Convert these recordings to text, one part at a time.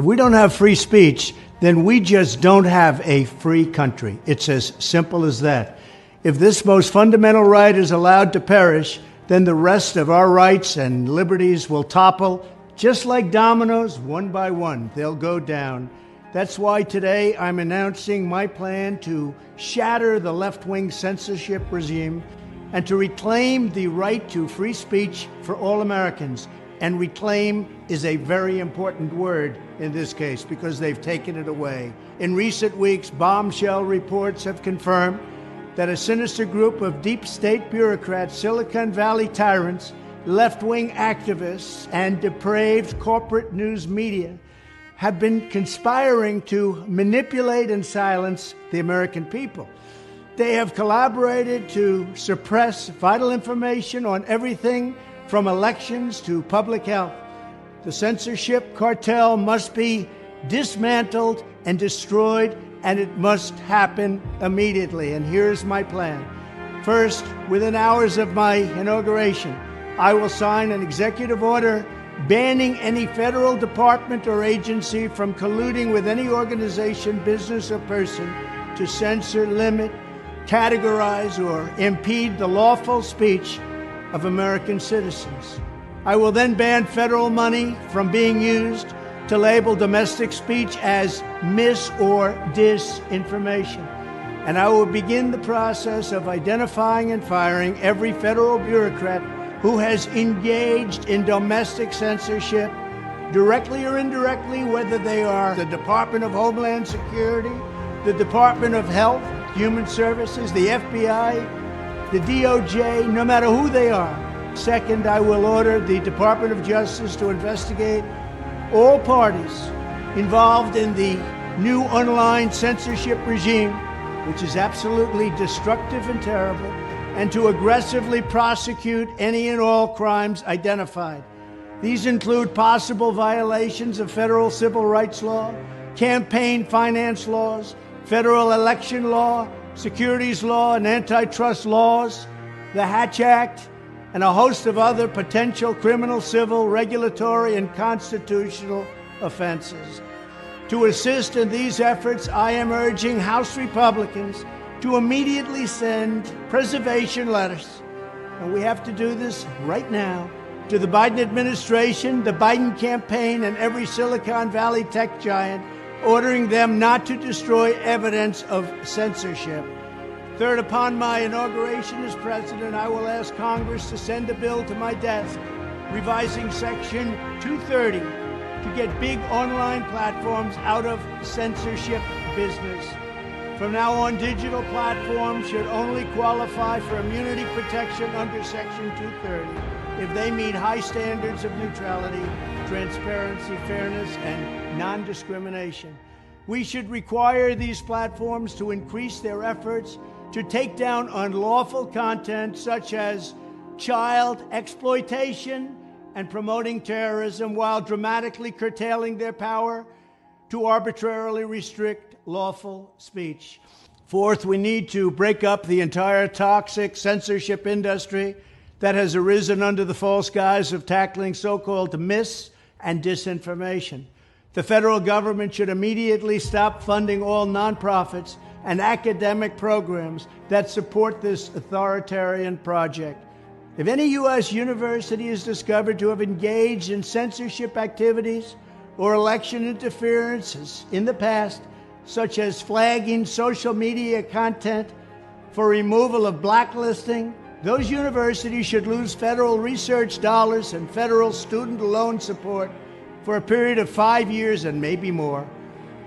If we don't have free speech, then we just don't have a free country. It's as simple as that. If this most fundamental right is allowed to perish, then the rest of our rights and liberties will topple, just like dominoes, one by one. They'll go down. That's why today I'm announcing my plan to shatter the left-wing censorship regime and to reclaim the right to free speech for all Americans. And reclaim is a very important word in this case because they've taken it away. In recent weeks, bombshell reports have confirmed that a sinister group of deep state bureaucrats, Silicon Valley tyrants, left-wing activists, and depraved corporate news media have been conspiring to manipulate and silence the American people. They have collaborated to suppress vital information on everything from elections to public health. The censorship cartel must be dismantled and destroyed, and it must happen immediately. And here's my plan. First, within hours of my inauguration, I will sign an executive order banning any federal department or agency from colluding with any organization, business, or person to censor, limit, categorize, or impede the lawful speech of American citizens. I will then ban federal money from being used to label domestic speech as mis- or disinformation. And I will begin the process of identifying and firing every federal bureaucrat who has engaged in domestic censorship, directly or indirectly, whether they are the Department of Homeland Security, the Department of Health, Human Services, the FBI, the DOJ, no matter who they are. Second, I will order the Department of Justice to investigate all parties involved in the new online censorship regime, which is absolutely destructive and terrible, and to aggressively prosecute any and all crimes identified. These include possible violations of federal civil rights law, campaign finance laws, federal election law, securities law, and antitrust laws, the Hatch Act, and a host of other potential criminal, civil, regulatory, and constitutional offenses. To assist in these efforts, I am urging House Republicans to immediately send preservation letters, and we have to do this right now, to the Biden administration, the Biden campaign, and every Silicon Valley tech giant, ordering them not to destroy evidence of censorship. Third, upon my inauguration as president, I will ask Congress to send a bill to my desk revising Section 230 to get big online platforms out of censorship business. From now on, digital platforms should only qualify for immunity protection under Section 230 if they meet high standards of neutrality, transparency, fairness, and non-discrimination. We should require these platforms to increase their efforts to take down unlawful content such as child exploitation and promoting terrorism, while dramatically curtailing their power to arbitrarily restrict lawful speech. Fourth, we need to break up the entire toxic censorship industry that has arisen under the false guise of tackling so-called mis- and disinformation. The federal government should immediately stop funding all nonprofits and academic programs that support this authoritarian project. If any U.S. university is discovered to have engaged in censorship activities or election interferences in the past, such as flagging social media content for removal of blacklisting, those universities should lose federal research dollars and federal student loan support for a period of 5 years and maybe more.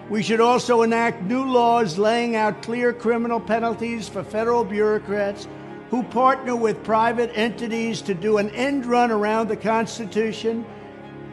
We should also enact new laws laying out clear criminal penalties for federal bureaucrats who partner with private entities to do an end run around the Constitution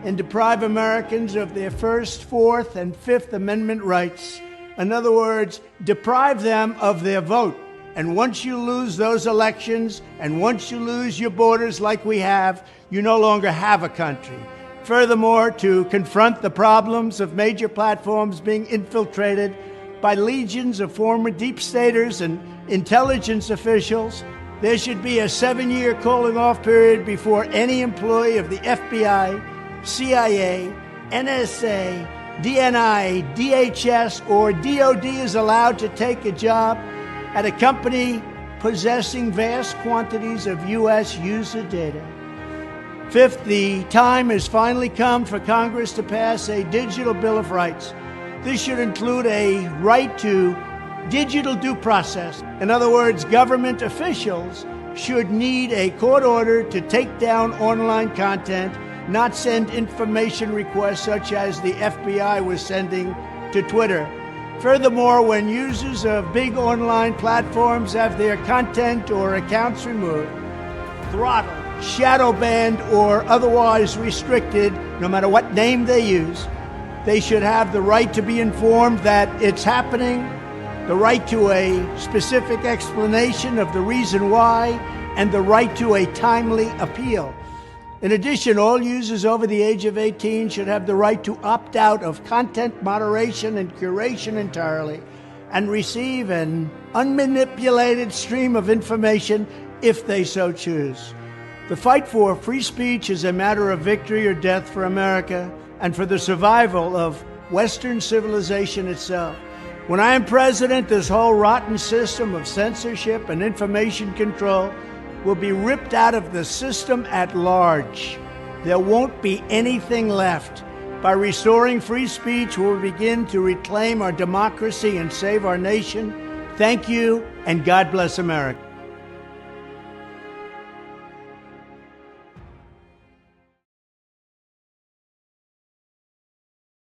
and deprive Americans of their First, Fourth, and Fifth Amendment rights. In other words, deprive them of their vote. And once you lose those elections, and once you lose your borders like we have, you no longer have a country. Furthermore, to confront the problems of major platforms being infiltrated by legions of former deep staters and intelligence officials, there should be a 7-year cooling-off period before any employee of the FBI, CIA, NSA, DNI, DHS, or DOD is allowed to take a job at a company possessing vast quantities of U.S. user data. Fifth, the time has finally come for Congress to pass a digital Bill of Rights. This should include a right to digital due process. In other words, government officials should need a court order to take down online content, not send information requests such as the FBI was sending to Twitter. Furthermore, when users of big online platforms have their content or accounts removed, throttled, shadow banned, or otherwise restricted, no matter what name they use, they should have the right to be informed that it's happening, the right to a specific explanation of the reason why, and the right to a timely appeal. In addition, all users over the age of 18 should have the right to opt out of content moderation and curation entirely and receive an unmanipulated stream of information if they so choose. The fight for free speech is a matter of victory or death for America and for the survival of Western civilization itself. When I am president, this whole rotten system of censorship and information control will be ripped out of the system at large. There won't be anything left. By restoring free speech, we'll begin to reclaim our democracy and save our nation. Thank you, and God bless America.